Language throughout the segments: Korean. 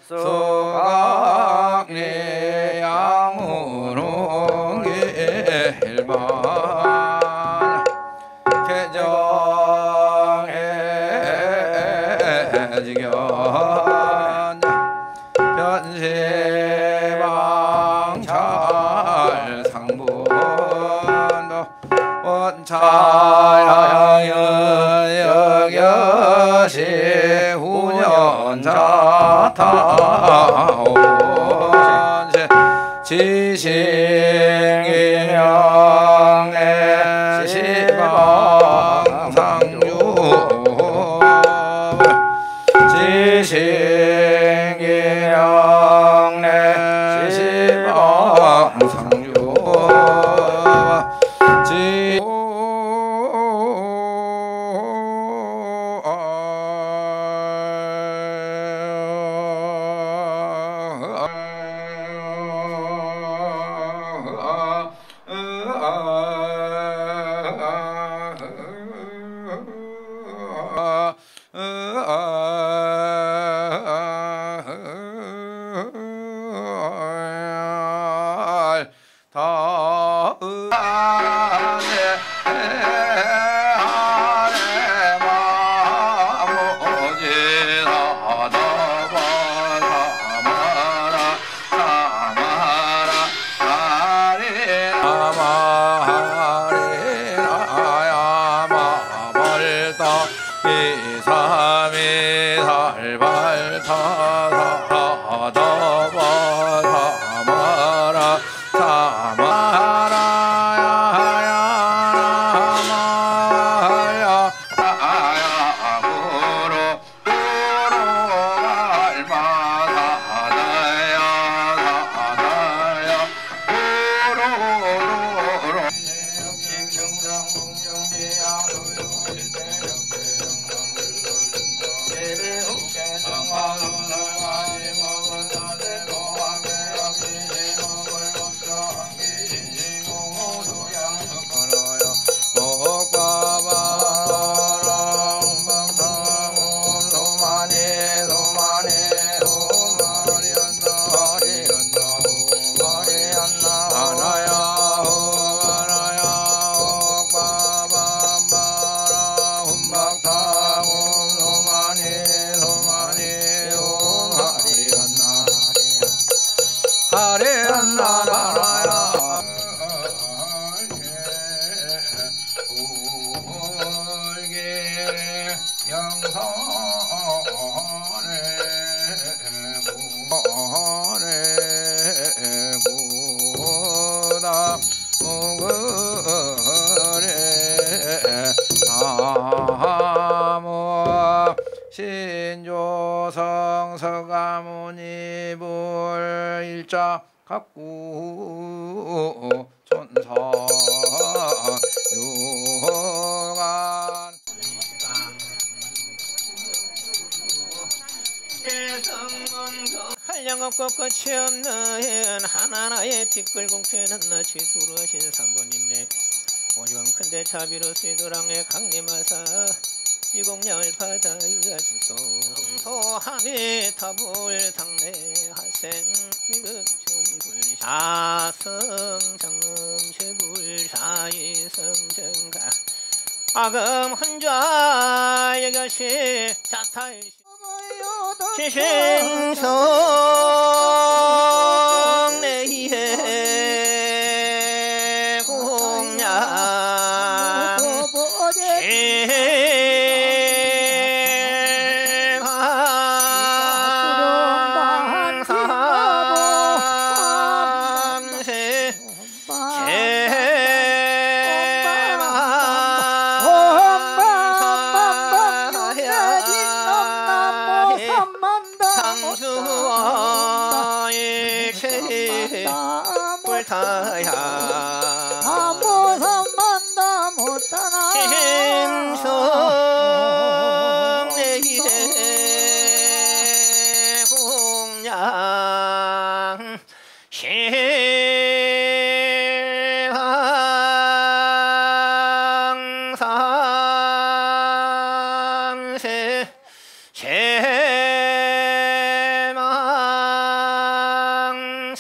수각리 양무릉일반 개정해 지견 변시방찰 상분도 원차양연 여겨시 후년자타오시 지식인영내 시방상주 지식인영내 시방상주 신조성 서가모니불 일자 각구 천사 유관 한량 없고 끝이 없는 하나하나의 뒷글공패는 나치 두루하신 삼번님네 오지왕 큰데 자비로 수도랑의 강림하사 이공량을 받아야 주소 소함이 타불 당내 하생 미급 중불 사성 장음 세불 사이성 정가 아금 혼자 여것이 자타일시 지신성 내에 공양 제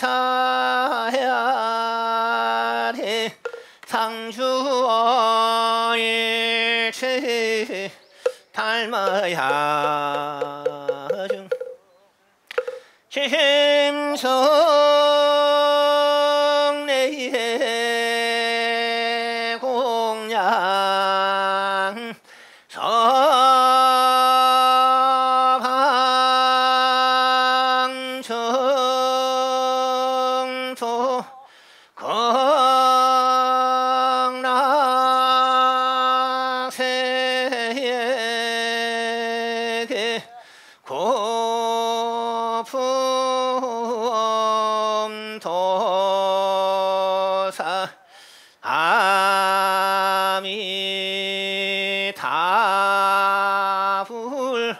차야리 상주일체 닮아야 중 심성내의 공양 서방정토 극락세에게 고품도사 아미타불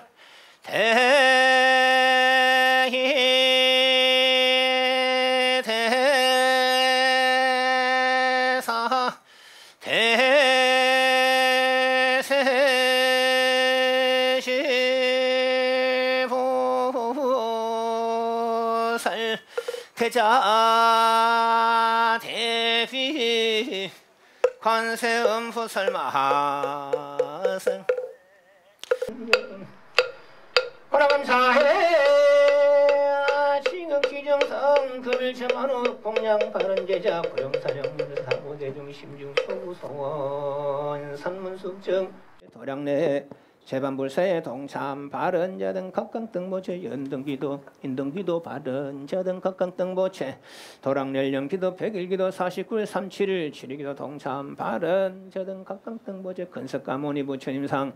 대사 대세시보살 태자 대비 관세음보살마하생 호라감사해 지금 기정성 금일체만호 공양 바른제자 고령사령문 사고대중 심중 소구소원 산문숙정 도량내 재반불사의 동참 바른자 등 각강등보체 연등기도 인등기도 바른자 등 각강등보체 도랑연령기도 백일기도 49일 37일 7일기도 동참 바른자 등 각강등보체 근석가모니 부처님상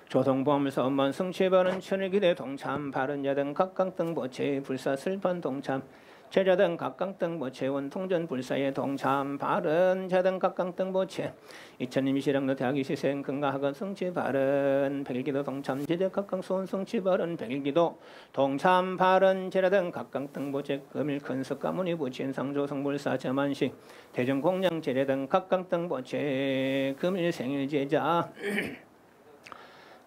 조동보험서 엄만 승치바른 천일기대 동참 바른자 등 각강등보체 불사슬판 동참 제자 등 각강등보체 원통전 불사의 동참 바른자 등 각강등보체 이천님시랑도 대학이 시생 근가학원 성취 바른 백일기도 동참 제자 각강소원 성취 바른 백일기도 동참 바른 제자 등 각강등보체 금일 큰석가문이 부친 상조성불사 저만식 대전공양 제자 등 각강등보체 금일 생일 제자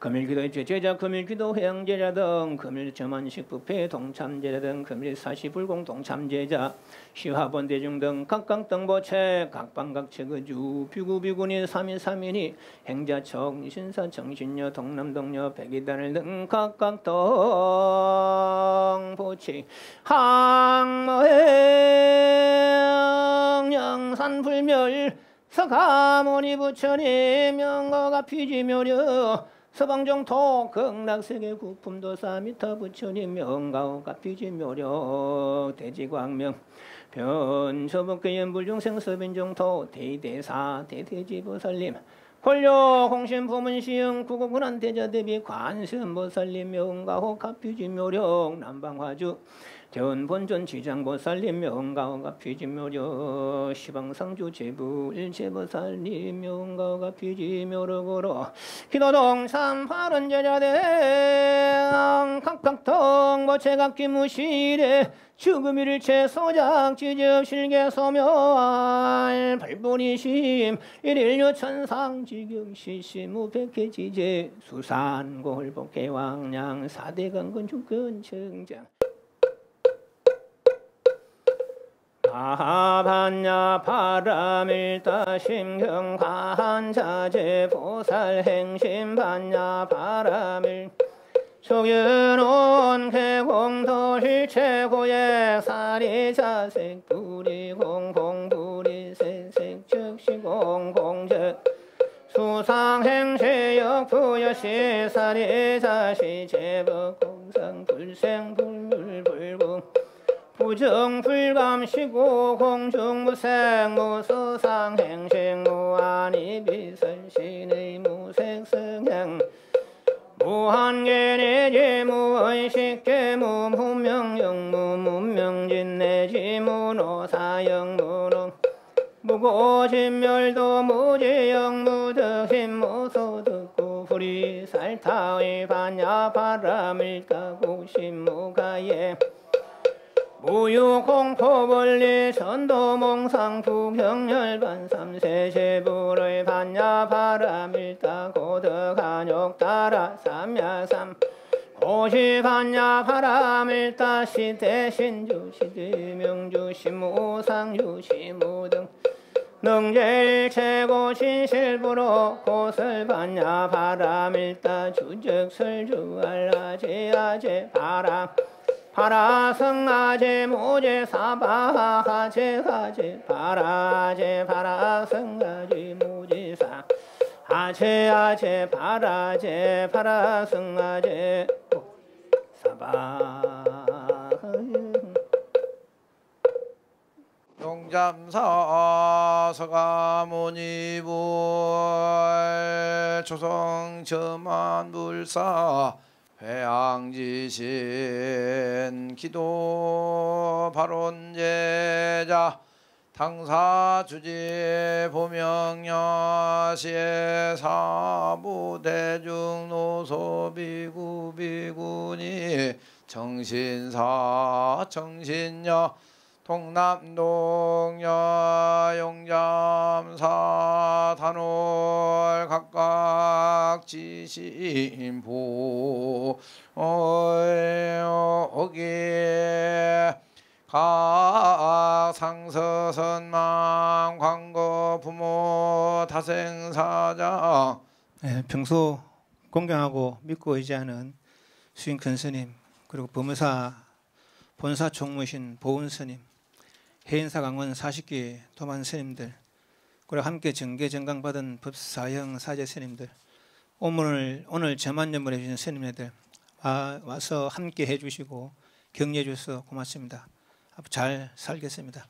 금일기도 제자 금일기도 회양제자 등 금일 저만식 부패 동참제자 등 금일 사시불공 동참제자 시화본 대중 등 각강등보체 각방각체거주 비구비구니 3인3인이 행자척 신사 정신녀 동남동녀 백이단을 등 각강등보체 항모행 영산불멸 서가모니 부처님 명거가 피지묘려 서방정토 극락세계 구품도사 미타 부처님 명가오 가피지묘력 대지광명 변처복계 연불중생 서빈정토 대대사 대대지보살님 홀려 홍신포문시영 구고군한 대자대비 관세음보살님 명가호 가피지묘력 남방화주 전본전 지장보살님 명가오가 피지묘력 시방상주 제불제보살님 명가오가 피지묘력으로 기도동산 바른제자대 각각등보체각기무실에 죽음일체 소작지접실계소멸 발본이심 일일요천상지경시시무백회지제 수산골복계왕량 사대강건주근청장 아반야 바람일다 심경관자재 보살행심 반야 바람일 속연온 개공도실 최고의 사리자색 불이공공불이 색색적시공공적 수상행세역 부여시 사리자시 제법공상 불생불물불공 부정불감시고 공중무생 무서상행생 무한이비설신의 무색성향 무한계내지 무의식계 무문명영무 문명진내지 무노사영무능 무고진멸도 무지영 무득심 무소득구 불이살타의 반야 바람을 까고 신무가에 무유공포벌리 전도몽상 부경열반 삼세제불의 반야 바람일다 고덕한욕 따라 삼야삼 오시반야 바람일다시 대신주시 명주시 무상주시 무등 능제일 최고 진실부로 고설반야 바람일다 주적설주 알라제아제 바람 바라성아제 무제 사바하제 가제 바라제 바라성아제 무제사 아제 바라제 바라성아제 사바 용잠사 서가모니불 조성점안불사 회양지신 기도 발원제자 당사주지 보명여시의 사부대중노소비구비구니 정신사 정신여 동남동여 용잠사 단월 각각 지신부 어기 각 상서선망 광거 부모 다생사장 평소 공경하고 믿고 의지하는 수인 큰 스님 그리고 법무사 본사 총무신 보은 스님 해인사 강원 40기 도만 스님들 그리고 함께 정계 정강받은 법사형 사제 스님들 오늘 저만념을 해주신 스님들 와서 함께 해주시고 격려해 주셔서 고맙습니다. 잘 살겠습니다.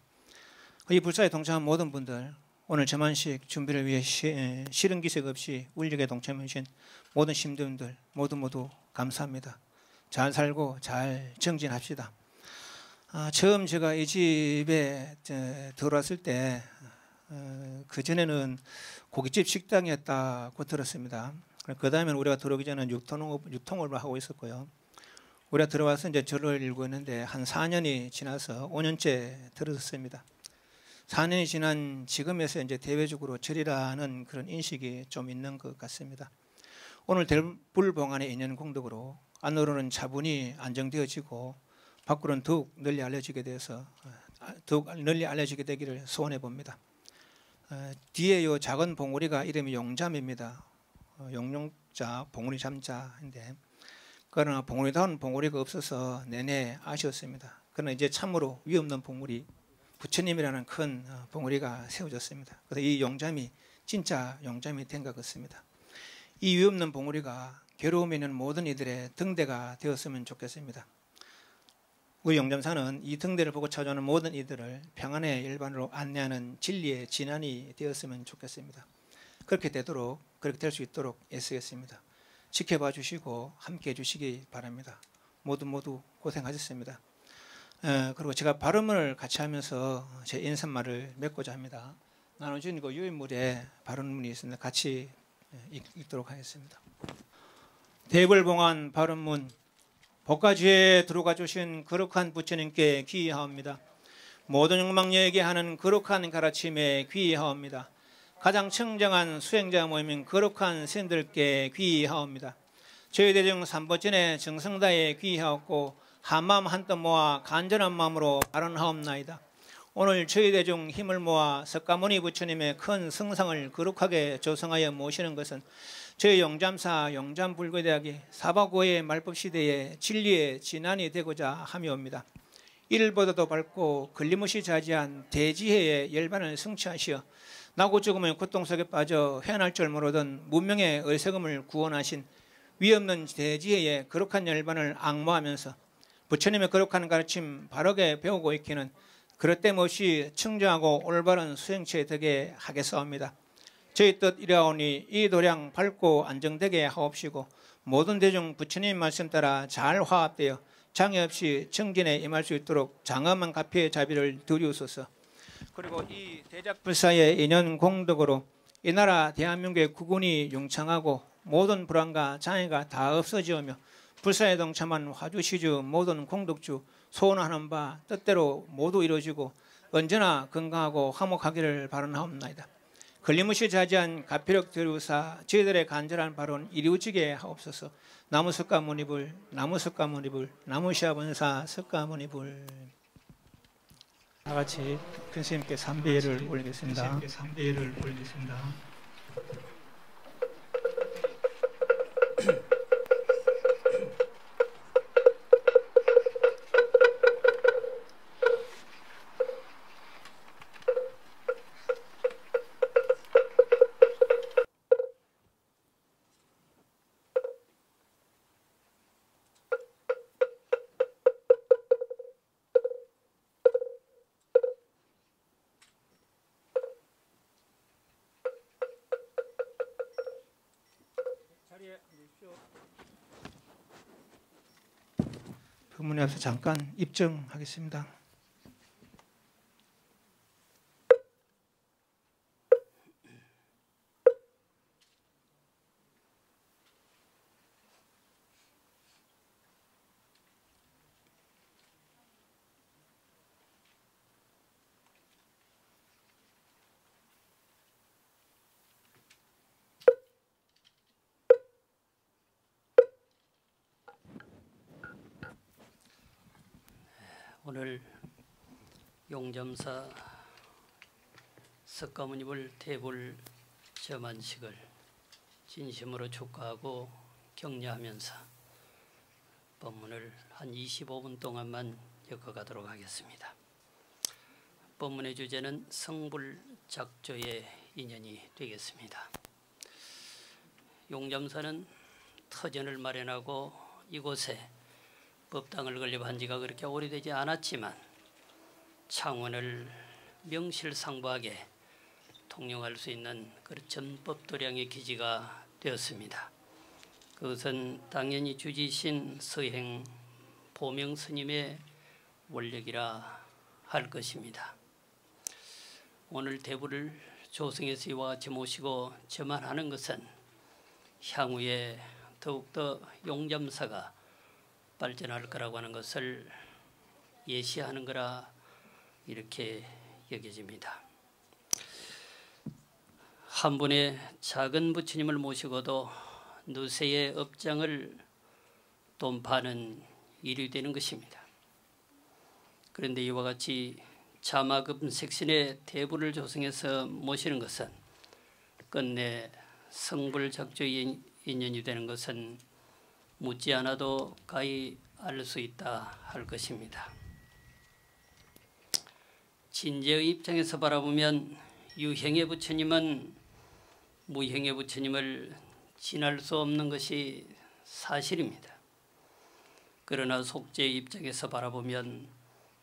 이 불사에 동참한 모든 분들 오늘 저만식 준비를 위해 싫은 기색 없이 울력에 동참해 주신 모든 신도님들 모두 감사합니다. 잘 살고 잘 정진합시다. 처음 제가 이 집에 들어왔을 때 그전에는 고깃집 식당이었다고 들었습니다. 그 다음에 우리가 들어오기 전에 유통업을 하고 있었고요. 우리가 들어와서 이제 절을 일고 있는데 한 4년이 지나서 5년째 들어섰습니다. 4년이 지난 지금에서 이제 대외적으로 절이라는 그런 인식이 좀 있는 것 같습니다. 오늘 대불봉안의 인연 공덕으로 안으로는 차분히 안정되어지고 밖으로는 더욱 널리 알려지게 되기를 소원해 봅니다. 뒤에 요 작은 봉우리가 이름이 용잠입니다. 용용자 봉우리 잠자인데 그러나 봉우리다운 봉우리가 없어서 내내 아쉬웠습니다. 그러나 이제 참으로 위없는 봉우리 부처님이라는 큰 봉우리가 세워졌습니다. 그래서 이 용잠이 진짜 용잠이 된 것 같습니다. 이 위없는 봉우리가 괴로움에 있는 모든 이들의 등대가 되었으면 좋겠습니다. 우리 용잠사는 이 등대를 보고 찾아오는 모든 이들을 평안의 일반으로 안내하는 진리의 진안이 되었으면 좋겠습니다. 그렇게 될 수 있도록 애쓰겠습니다. 지켜봐 주시고 함께해 주시기 바랍니다. 모두 고생하셨습니다. 그리고 제가 발음을 같이 하면서 제 인사말을 맺고자 합니다. 나눠준 그 유인물에 발음문이 있습니다. 같이 읽도록 하겠습니다. 대불봉안 발음문 복가지에 들어가 주신 거룩한 부처님께 귀의하옵니다. 모든 욕망여에게 하는 거룩한 가르침에 귀의하옵니다. 가장 청정한 수행자 모임인 거룩한 스님들께 귀의하옵니다. 저희 대중 삼보전에 정성다에 귀의하옵고 한마음 한뜻 모아 간절한 마음으로 발언하옵나이다. 오늘 저희 대중 힘을 모아 석가모니 부처님의 큰 성상을 거룩하게 조성하여 모시는 것은 저희 용잠사 용잠불교대학이 사바고의 말법시대에 진리의 진안이 되고자 함이옵니다. 이를보다도 밝고 걸림없이 자지한 대지혜의 열반을 성취하시어 나고 죽음의 고통 속에 빠져 헤어날 줄 모르던 문명의 어리석음을 구원하신 위없는 대지혜의 거룩한 열반을 앙모하면서 부처님의 거룩한 가르침 바르게 배우고 있기는 그릇됨 없이 청정하고 올바른 수행체 되게 하겠사옵니다. 저희 뜻 이라오니 이 도량 밝고 안정되게 하옵시고 모든 대중 부처님 말씀 따라 잘 화합되어 장애 없이 정진에 임할 수 있도록 장엄한 가피의 자비를 드리옵소서. 그리고 이 대작불사의 인연 공덕으로 이 나라 대한민국의 국운이 용창하고 모든 불안과 장애가 다 없어지오며 불사에 동참한 화주시주 모든 공덕주 소원하는 바 뜻대로 모두 이루어지고 언제나 건강하고 화목하기를 바라옵나이다. 걸림없이 자지한 가피력 드루사 저희들의 간절한 발언 이루어지게 하옵소서. 나무석가모니불 나무석가모니불 나무시아본사 석가모니불. 다 같이 큰 스님께 삼배를 올리겠습니다. 법문에 앞서 잠깐 입정하겠습니다. 오늘 용점사 석가모니불 대불 점안식을 진심으로 축하하고 격려하면서 법문을 한 25분 동안만 엮어가도록 하겠습니다. 법문의 주제는 성불작조의 인연이 되겠습니다. 용점사는 터전을 마련하고 이곳에 법당을 건립한 지가 그렇게 오래되지 않았지만 창원을 명실상부하게 통용할 수 있는 그런 전법도량의 기지가 되었습니다. 그것은 당연히 주지신 서행 보명 스님의 원력이라 할 것입니다. 오늘 대부를 조성해서 이와 같이 모시고 점안하는 것은 향후에 더욱더 용점사가 발전할 거라고 하는 것을 예시하는 거라 이렇게 여겨집니다. 한 분의 작은 부처님을 모시고도 누세의 업장을 돈파는 일이 되는 것입니다. 그런데 이와 같이 자마금색신의 대부를 조성해서 모시는 것은 끝내 성불작조의 인연이 되는 것은 묻지 않아도 가히 알 수 있다 할 것입니다. 진제의 입장에서 바라보면 유형의 부처님은 무형의 부처님을 지날 수 없는 것이 사실입니다. 그러나 속죄의 입장에서 바라보면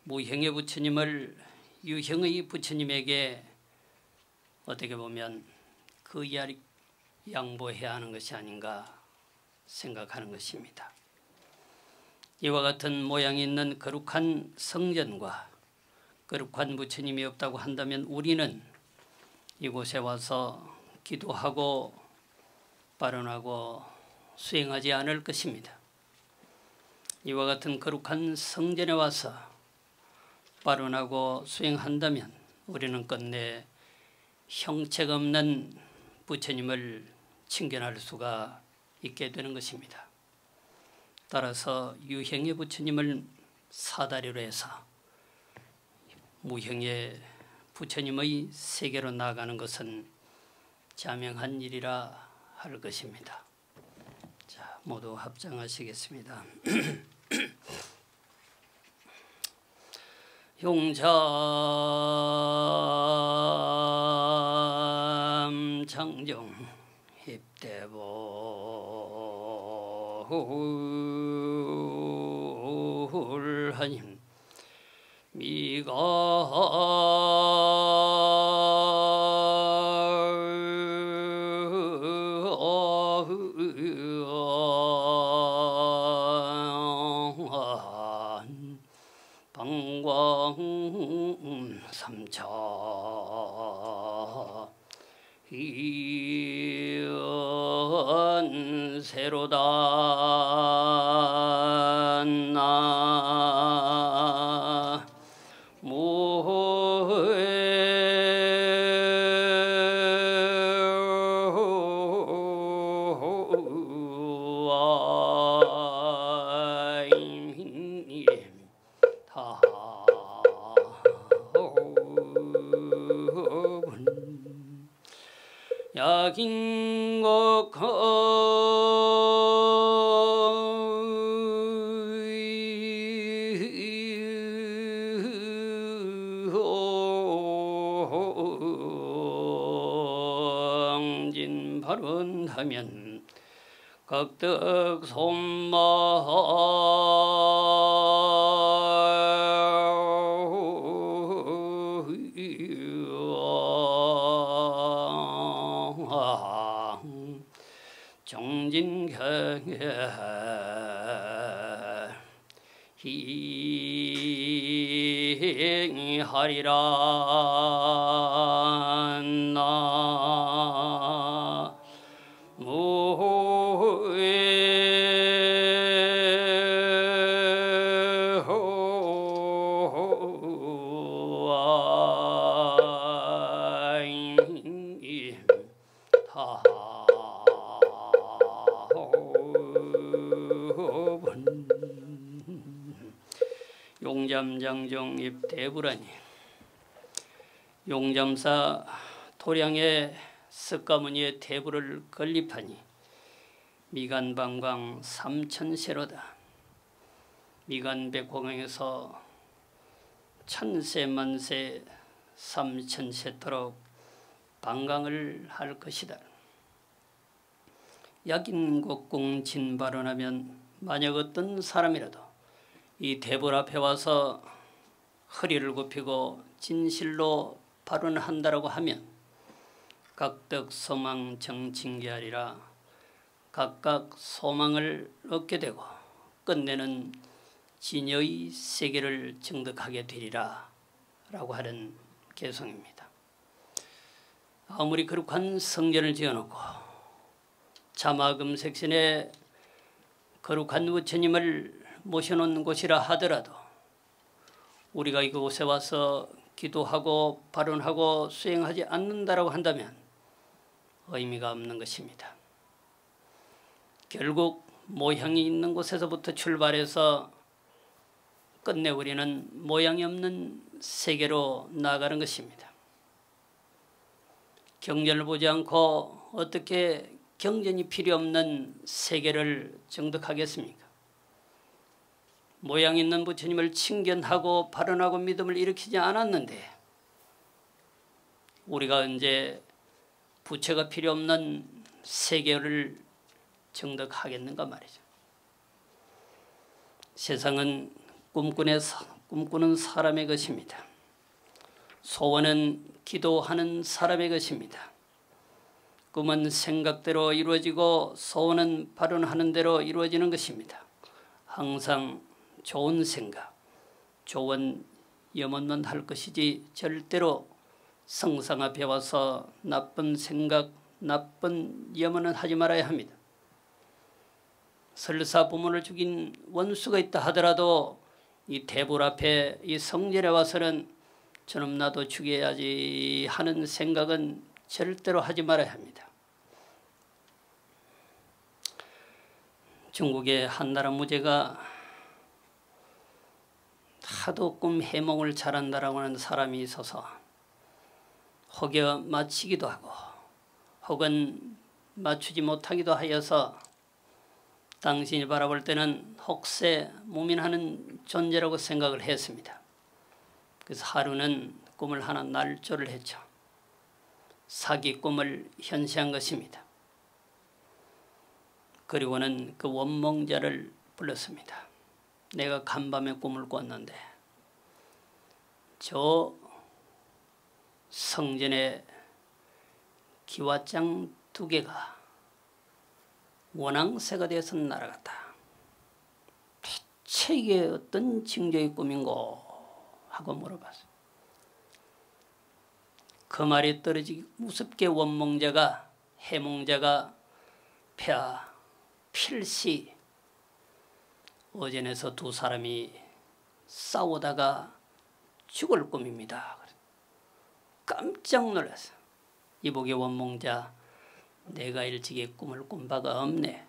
무형의 부처님을 유형의 부처님에게 어떻게 보면 그 이하를 양보해야 하는 것이 아닌가 생각하는 것입니다. 이와 같은 모양이 있는 거룩한 성전과 거룩한 부처님이 없다고 한다면 우리는 이곳에 와서 기도하고 발언하고 수행하지 않을 것입니다. 이와 같은 거룩한 성전에 와서 발언하고 수행한다면 우리는 끝내 형체가 없는 부처님을 칭견할 수가 있게 되는 것입니다. 따라서 유형의 부처님을 사다리로 해서 무형의 부처님의 세계로 나아가는 것은 자명한 일이라 할 것입니다. 자, 모두 합장하시겠습니다. 용참 창정 입대보훌하님 미가 방광 삼차 이연 새로다 나 무에 야긴곡진 발언하면 각덕 손마 정진경에 희하리라 용잠장정입 대부라니 용잠사 토량의 석가모니의 대부를 건립하니 미간방광 삼천세로다. 미간백공강에서 천세만세 삼천세토록 방광을 할 것이다. 약인곡공 진발언하면 만약 어떤 사람이라도 이 대불 앞에 와서 허리를 굽히고 진실로 발언한다라고 하면 각덕 소망 정칭계하리라. 각각 소망을 얻게 되고 끝내는 진여의 세계를 정득하게 되리라 라고 하는 개성입니다. 아무리 거룩한 성전을 지어놓고 자마금색신에 거룩한 부처님을 모셔놓은 곳이라 하더라도 우리가 이곳에 와서 기도하고 발언하고 수행하지 않는다라고 한다면 의미가 없는 것입니다. 결국 모양이 있는 곳에서부터 출발해서 끝내 우리는 모양이 없는 세계로 나아가는 것입니다. 경전을 보지 않고 어떻게 경전이 필요 없는 세계를 정득하겠습니까? 모양 있는 부처님을 칭견하고 발언하고 믿음을 일으키지 않았는데 우리가 언제 부처가 필요 없는 세계를 정득하겠는가 말이죠. 세상은 꿈꾸는 사람의 것입니다. 소원은 기도하는 사람의 것입니다. 꿈은 생각대로 이루어지고 소원은 발언하는 대로 이루어지는 것입니다. 항상 좋은 생각, 좋은 염원만 할 것이지 절대로 성상 앞에 와서 나쁜 생각, 나쁜 염원은 하지 말아야 합니다. 설사 부모를 죽인 원수가 있다 하더라도 이 대불 앞에 이 성전에 와서는 저놈 나도 죽여야지 하는 생각은 절대로 하지 말아야 합니다. 중국의 한나라 무제가 하도 꿈 해몽을 잘한다라고 하는 사람이 있어서 혹여 맞히기도 하고 혹은 맞추지 못하기도 하여서 당신이 바라볼 때는 혹세 무민하는 존재라고 생각을 했습니다. 그래서 하루는 꿈을 하나 날조를 했죠. 사기 꿈을 현시한 것입니다. 그리고는 그 원몽자를 불렀습니다. 내가 간밤에 꿈을 꿨는데 저 성전에 기와장 2개가 원앙새가 되어서 날아갔다. 대체 이게 어떤 징조의 꿈인고 하고 물어봤어요. 그 말이 떨어지기 우습게 원몽자가 해몽자가 폐하 필시 어전에서 2 사람이 싸우다가 죽을 꿈입니다. 깜짝 놀랐어요. 이복의 원몽자 내가 일찍이 꿈을 꾼 바가 없네.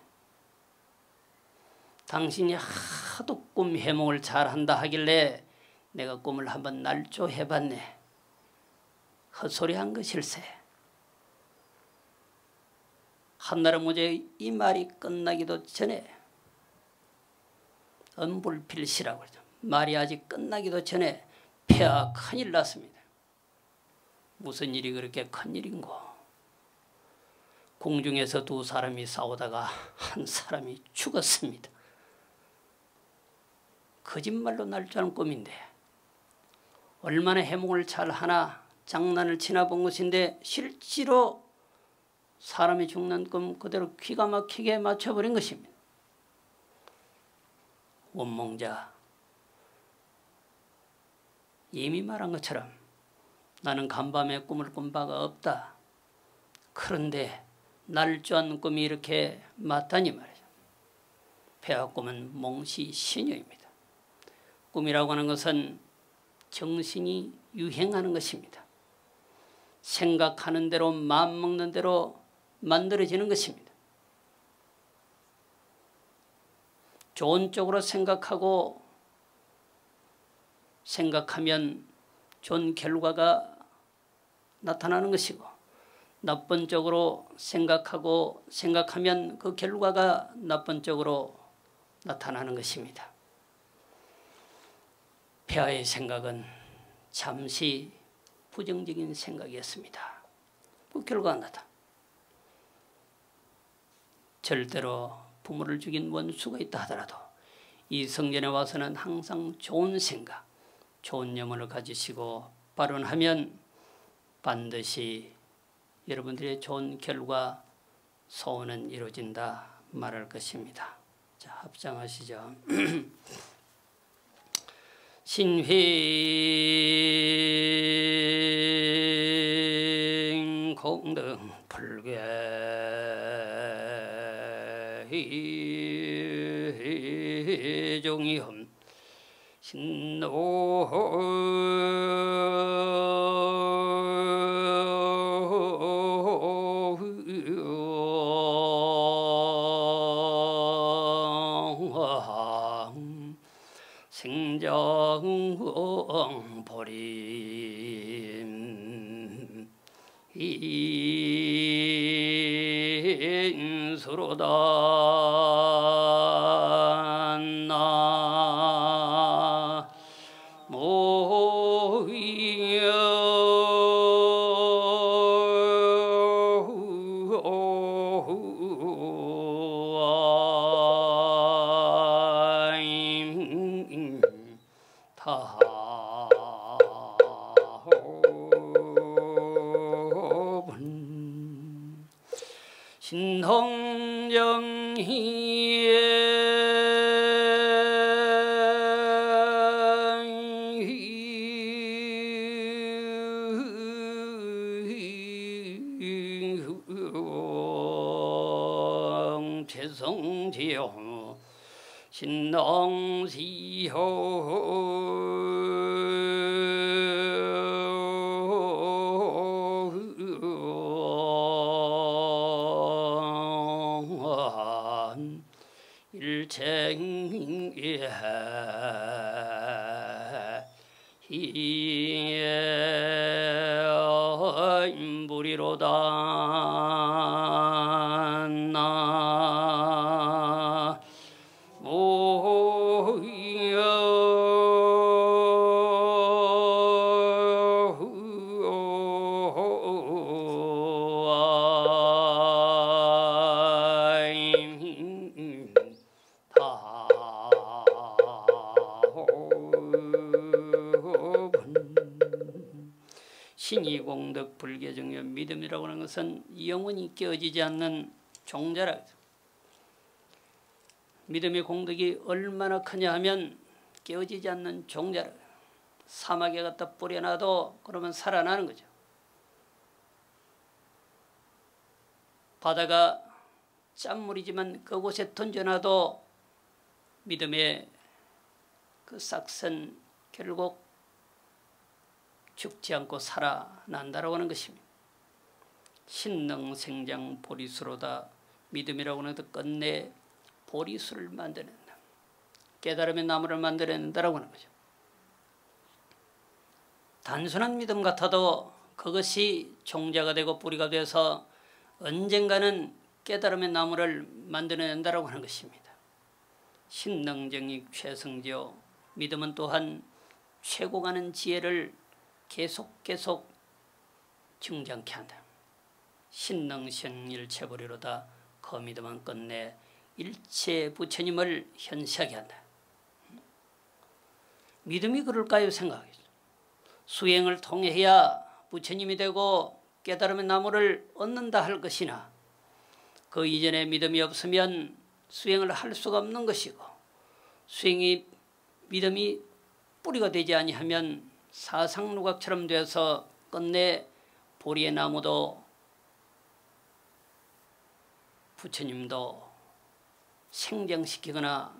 당신이 하도 꿈 해몽을 잘한다 하길래 내가 꿈을 한번 날조해봤네. 헛소리한 것일세. 한나라 무제 이 말이 끝나기도 전에 은불필시라고 그러죠. 말이 아직 끝나기도 전에 폐하 큰일 났습니다. 무슨 일이 그렇게 큰일인고. 공중에서 두 사람이 싸우다가 한 사람이 죽었습니다. 거짓말로 날짜는 꿈인데 얼마나 해몽을 잘하나 장난을 치나 본 것인데 실제로 사람이 죽는 꿈 그대로 기가 막히게 맞춰버린 것입니다. 원몽자 이미 말한 것처럼 나는 간밤에 꿈을 꾼 바가 없다. 그런데 날조한 꿈이 이렇게 맞다니 말이죠. 폐하 꿈은 몽시신유입니다. 꿈이라고 하는 것은 정신이 유행하는 것입니다. 생각하는 대로 마음먹는 대로 만들어지는 것입니다. 좋은 쪽으로 생각하면 좋은 결과가 나타나는 것이고 나쁜 쪽으로 생각하면 그 결과가 나쁜 쪽으로 나타나는 것입니다. 폐하의 생각은 잠시 부정적인 생각이었습니다. 그 결과가 나타. 절대로 부모를 죽인 원수가 있다 하더라도 이 성전에 와서는 항상 좋은 생각, 좋은 염원을 가지시고 발언하면 반드시 여러분들의 좋은 결과, 소원은 이루어진다 말할 것입니다. 자, 합장하시죠. 신휘 공등 불괴 종이험 신노 생정 버림 인수로다 나 신흥정희에 최성지요 신농시호 일쟁이에 인부리로다 나 신이공덕 불계정여 믿음이라고 하는 것은 영원히 깨어지지 않는 종자라. 믿음의 공덕이 얼마나 크냐 하면 깨어지지 않는 종자라. 사막에 갖다 뿌려놔도 그러면 살아나는 거죠. 바다가 짠물이지만 그곳에 던져놔도 믿음의 그 싹선 결국 죽지 않고 살아난다라고 하는 것입니다. 신능생장 보리수로다. 믿음이라고 하는 것도 끝내 보리수를 만들어낸다. 깨달음의 나무를 만들어낸다라고 하는 거죠. 단순한 믿음 같아도 그것이 종자가 되고 뿌리가 돼서 언젠가는 깨달음의 나무를 만들어낸다라고 하는 것입니다. 신능정익 최성지요. 믿음은 또한 최고 가는 지혜를 계속 증장케 한다. 신능생일체보리로다. 그 믿음은 끝내 일체 부처님을 현시하게 한다. 믿음이 그럴까요? 생각하겠죠. 수행을 통해야 부처님이 되고 깨달음의 나무를 얻는다 할 것이나 그 이전에 믿음이 없으면 수행을 할 수가 없는 것이고 수행이 믿음이 뿌리가 되지 아니하면 사상누각처럼 되어서 끝내 보리의 나무도 부처님도 생장시키거나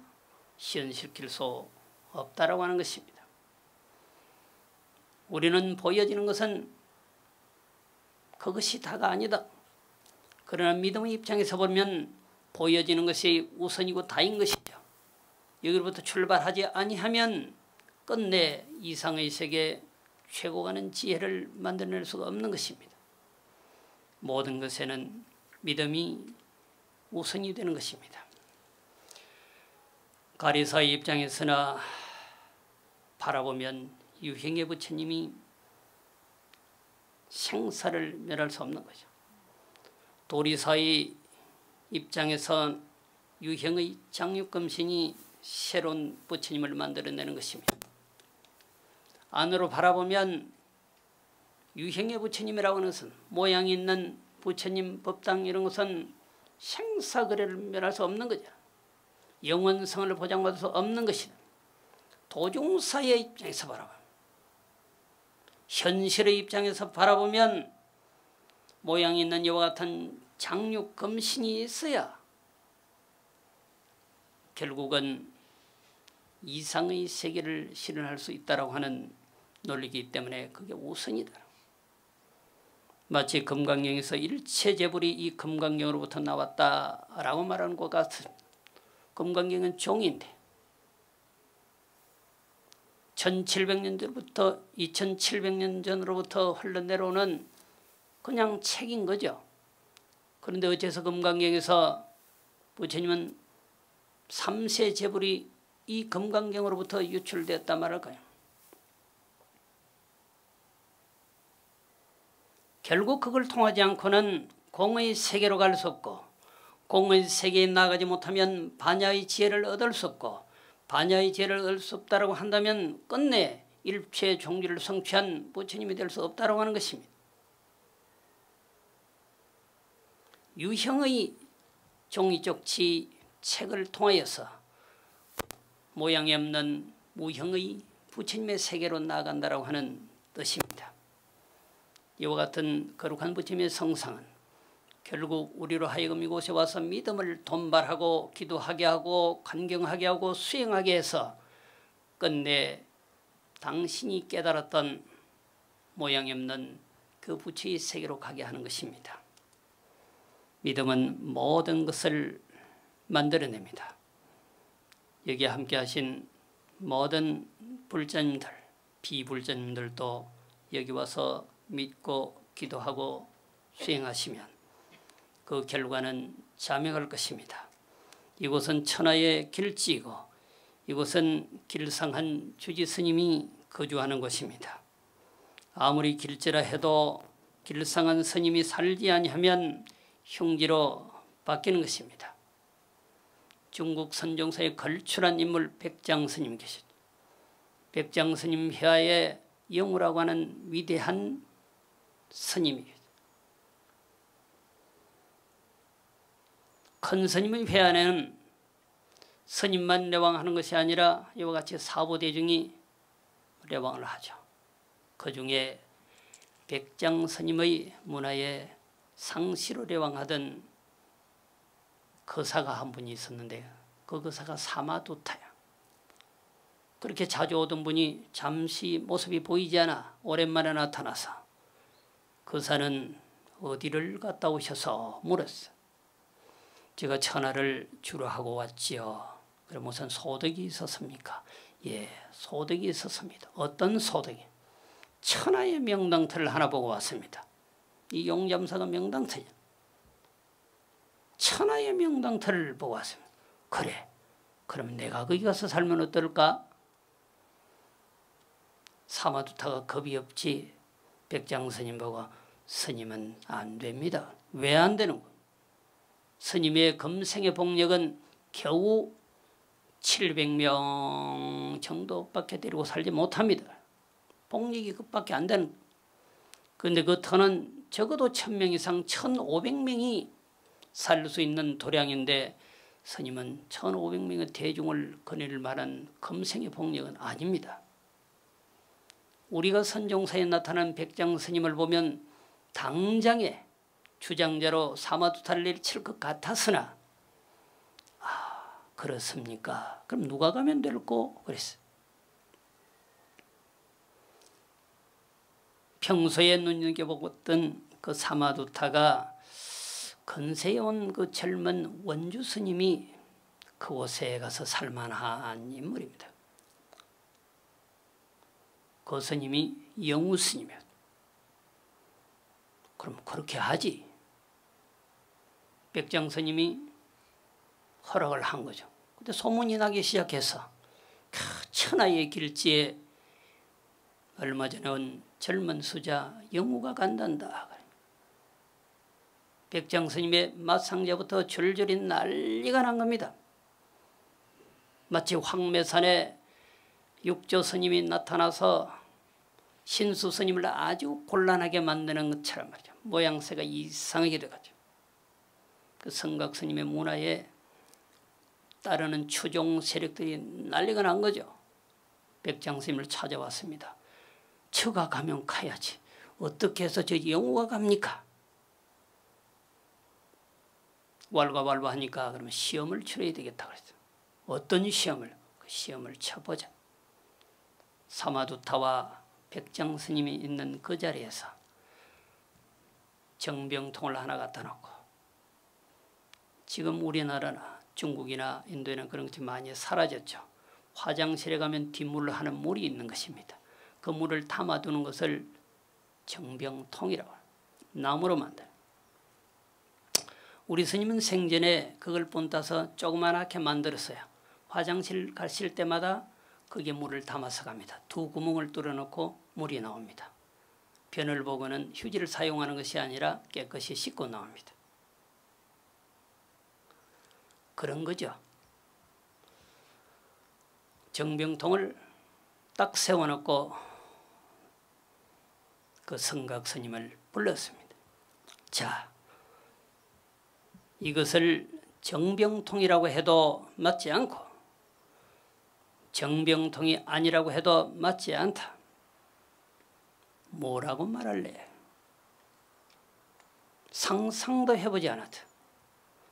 시연시킬 수 없다라고 하는 것입니다. 우리는 보여지는 것은 그것이 다가 아니다. 그러나 믿음의 입장에서 보면 보여지는 것이 우선이고 다인 것이죠. 여기로부터 출발하지 아니하면 끝내 이상의 세계 최고 가는 지혜를 만들어낼 수가 없는 것입니다. 모든 것에는 믿음이 우선이 되는 것입니다. 가리사의 입장에서나 바라보면 유행의 부처님이 생사를 멸할 수 없는 거죠. 도리사의 입장에서 유형의 장육검신이 새로운 부처님을 만들어내는 것입니다. 안으로 바라보면 유형의 부처님이라고 하는 것은 모양이 있는 부처님 법당 이런 것은 생사거래를 멸할 수 없는 거죠. 영원성을 보장받을 수 없는 것이다. 도중사의 입장에서 바라보면 현실의 입장에서 바라보면 모양이 있는 이와 같은 장육검신이 있어야 결국은 이상의 세계를 실현할 수 있다고 하는 논리이기 때문에 그게 우선이다. 마치 금강경에서 일체재불이 이 금강경으로부터 나왔다라고 말하는 것 같은 금강경은 종인데 1700년 전부터 2700년 전으로부터 흘러내려오는 그냥 책인 거죠. 그런데 어째서 금강경에서 부처님은 3세 재불이 이 금강경으로부터 유출되었단 말할까요? 결국 그걸 통하지 않고는 공의 세계로 갈 수 없고 공의 세계에 나가지 못하면 반야의 지혜를 얻을 수 없고 반야의 지혜를 얻을 수 없다고 한다면 끝내 일체 종지를 성취한 부처님이 될 수 없다고 하는 것입니다. 유형의 종이쪽지 책을 통하여서 모양이 없는 무형의 부처님의 세계로 나아간다고 하는 뜻입니다. 이와 같은 거룩한 부처님의 성상은 결국 우리로 하여금 이곳에 와서 믿음을 돈발하고 기도하게 하고 간경하게 하고 수행하게 해서 끝내 당신이 깨달았던 모양이 없는 그 부처의 세계로 가게 하는 것입니다. 믿음은 모든 것을 만들어냅니다. 여기에 함께 하신 모든 불자님들, 비불자님들도 여기 와서 믿고 기도하고 수행하시면 그 결과는 자명할 것입니다. 이곳은 천하의 길지이고 이곳은 길상한 주지스님이 거주하는 곳입니다. 아무리 길지라 해도 길상한 스님이 살지 아니하면 흉지로 바뀌는 것입니다. 중국 선종사에 걸출한 인물 백장스님 계시죠. 백장스님 폐하에 영우라고 하는 위대한 스님이 계시죠. 큰 스님의 폐하에는 스님만 레왕하는 것이 아니라 이와 같이 사보대중이 레왕을 하죠. 그 중에 백장스님의 문화에 상시로 레왕하던 거사가 한 분이 있었는데 그 거사가 사마두타야. 그렇게 자주 오던 분이 잠시 모습이 보이지 않아 오랜만에 나타나서 거사는 어디를 갔다 오셔서 물었어. 제가 천하를 주로 하고 왔지요. 그럼 무슨 소득이 있었습니까? 예, 소득이 있었습니다. 어떤 소득이? 천하의 명당터를 하나 보고 왔습니다. 이 용잠사가 명당터죠. 천하의 명당터를 보고 왔습니다. 그래, 그럼 내가 거기 가서 살면 어떨까? 사마두타가 겁이 없지. 백장스님 보고 스님은 안 됩니다. 왜 안 되는 거? 스님의 금생의 복력은 겨우 700명 정도밖에 데리고 살지 못합니다. 복력이 그밖에 안 되는. 그런데 그 터는 적어도 1000명 이상 1500명이 살 수 있는 도량인데 스님은 1500명의 대중을 거닐 만한 금생의 복력은 아닙니다. 우리가 선종사에 나타난 백장스님을 보면 당장에 주장자로 사마두타를 내리칠 것 같았으나 그렇습니까? 그럼 누가 가면 될꼬? 그랬어요. 평소에 눈여겨보던 그 사마두타가 근세에 온 그 젊은 원주 스님이 그곳에 가서 살만한 인물입니다. 그 스님이 영우 스님이었다. 그럼 그렇게 하지. 백장 스님이 허락을 한 거죠. 근데 소문이 나기 시작해서 그 천하의 길지에 얼마 전에 온 젊은 수자 영우가 간단다. 백장 스님의 맞상자부터 줄줄이 난리가 난 겁니다. 마치 황매산에 육조 스님이 나타나서 신수 스님을 아주 곤란하게 만드는 것처럼 말이죠. 모양새가 이상하게 돼가지고 그 성각 스님의 문화에 따르는 추종 세력들이 난리가 난 거죠. 백장 스님을 찾아왔습니다. 처가 가면 가야지. 어떻게 해서 저 영우가 갑니까? 왈가왈부 하니까 그러면 시험을 치러야 되겠다 그랬어요. 어떤 시험을? 그 시험을 쳐보자. 사마두타와 백장 스님이 있는 그 자리에서 정병통을 하나 갖다 놓고, 지금 우리나라나 중국이나 인도에는 그런 것이 많이 사라졌죠. 화장실에 가면 뒷물로 하는 물이 있는 것입니다. 그 물을 담아두는 것을 정병통이라고 해요. 나무로 만들어요. 우리 스님은 생전에 그걸 본따서 조그맣게 만들었어요. 화장실 가실 때마다 거기에 물을 담아서 갑니다. 두 구멍을 뚫어놓고 물이 나옵니다. 변을 보고는 휴지를 사용하는 것이 아니라 깨끗이 씻고 나옵니다. 그런 거죠. 정병통을 딱 세워놓고 그 성각 스님을 불렀습니다. 자, 이것을 정병통이라고 해도 맞지 않고 정병통이 아니라고 해도 맞지 않다. 뭐라고 말할래? 상상도 해보지 않았다.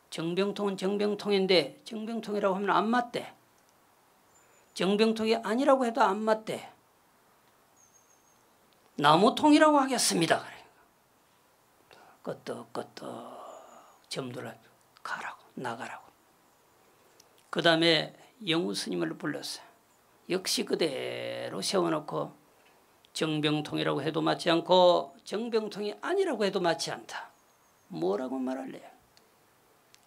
정병통은 정병통인데 정병통이라고 하면 안 맞대. 정병통이 아니라고 해도 안 맞대. 나무통이라고 하겠습니다. 끄떡끄떡 점들어 가라고, 나가라고. 그 다음에 영우 스님을 불렀어요. 역시 그대로 세워놓고 정병통이라고 해도 맞지 않고 정병통이 아니라고 해도 맞지 않다. 뭐라고 말할래요?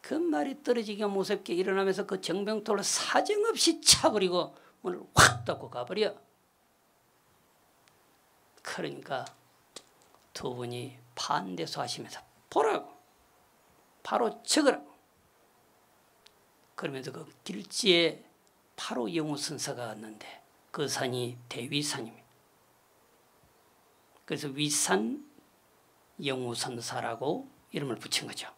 그 말이 떨어지기가 무섭게 일어나면서 그 정병통을 사정없이 차버리고 문을 확 닫고 가버려. 그러니까 두 분이 반대소하시면서 보라고, 바로 적으라고. 그러면서 그 길지에 바로 영우선사가 왔는데 그 산이 대위산입니다. 그래서 위산 영우선사라고 이름을 붙인 거죠.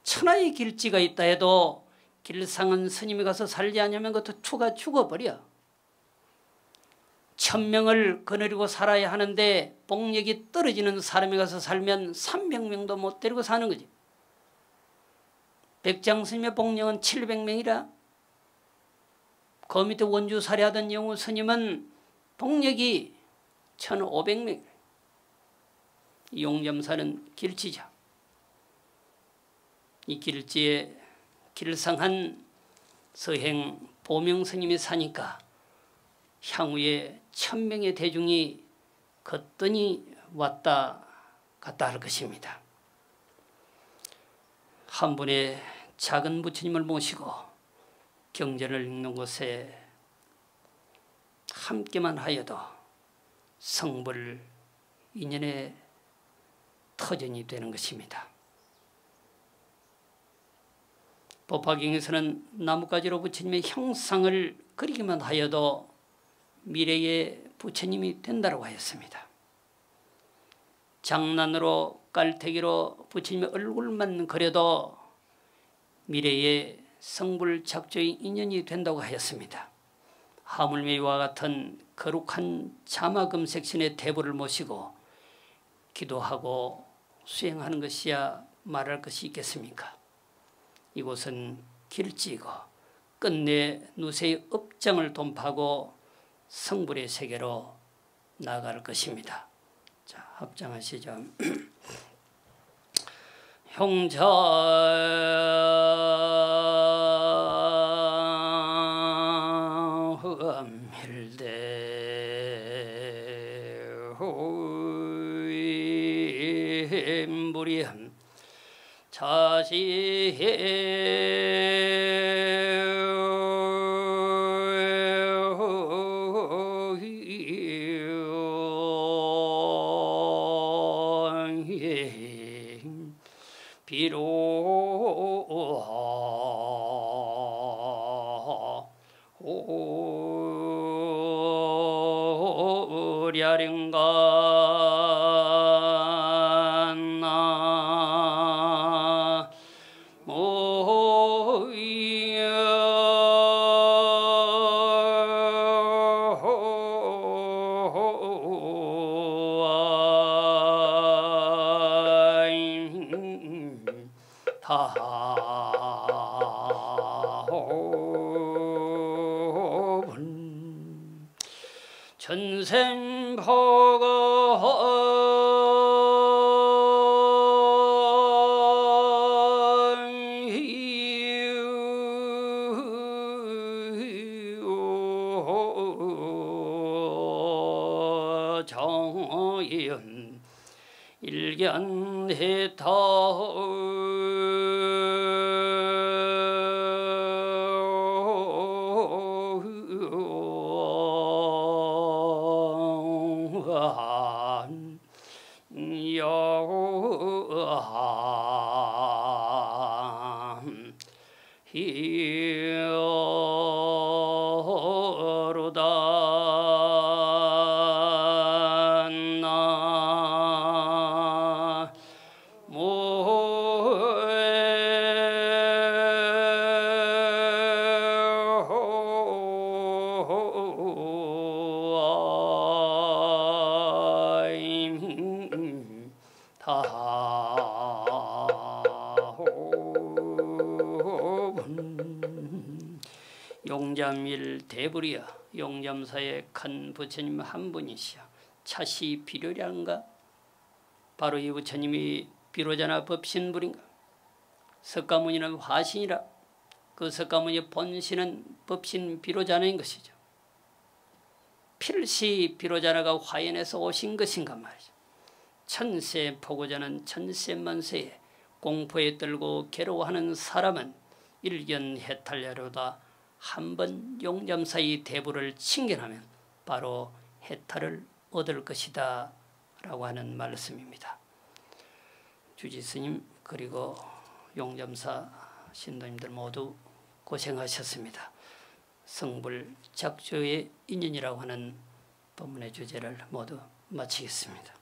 천하의 길지가 있다 해도 길상은 스님이 가서 살지 않으면 그것도 투가 죽어버려. 1000명을 거느리고 살아야 하는데 복력이 떨어지는 사람이 가서 살면 300명도 못 데리고 사는 거지. 백장 스님의 복력은 700명이라 그 밑에 원주살이 하던 영우 스님은 복력이 1500명. 용점사는 길지죠. 이 길지에 길상한 서행 보명 스님이 사니까 향후에 1000명의 대중이 거뜬히 왔다 갔다 할 것입니다. 한 분의 작은 부처님을 모시고 경전을 읽는 곳에 함께만 하여도 성불 인연의 터전이 되는 것입니다. 법화경에서는 나뭇가지로 부처님의 형상을 그리기만 하여도 미래의 부처님이 된다고 하였습니다. 장난으로 깔때기로 부처님의 얼굴만 그려도 미래의 성불작조의 인연이 된다고 하였습니다. 하물며 이와 같은 거룩한 자마금색신의 대부를 모시고 기도하고 수행하는 것이야 말할 것이 있겠습니까? 이곳은 길지고 끝내 누세의 업장을 돈파고 성불의 세계로 나아갈 것입니다. 자, 합장하시죠. 형자 흠힐대 호임부리함 자시 정의연 일견해타 용잠일 대불이여 용잠사의 큰 부처님 한 분이시여 차시 비료량가 바로 이 부처님이 비로자나 법신불인가 석가모니는 화신이라 그 석가모니의 본신은 법신 비로자나인 것이죠. 필시 비로자나가 화연에서 오신 것인가 말이죠. 천세 포고자는 천세만세에 공포에 떨고 괴로워하는 사람은 일견해탈야로다. 한번 용잠사의 대부를 칭견하면 바로 해탈을 얻을 것이다 라고 하는 말씀입니다. 주지스님 그리고 용잠사 신도님들 모두 고생하셨습니다. 성불작조의 인연이라고 하는 본문의 주제를 모두 마치겠습니다.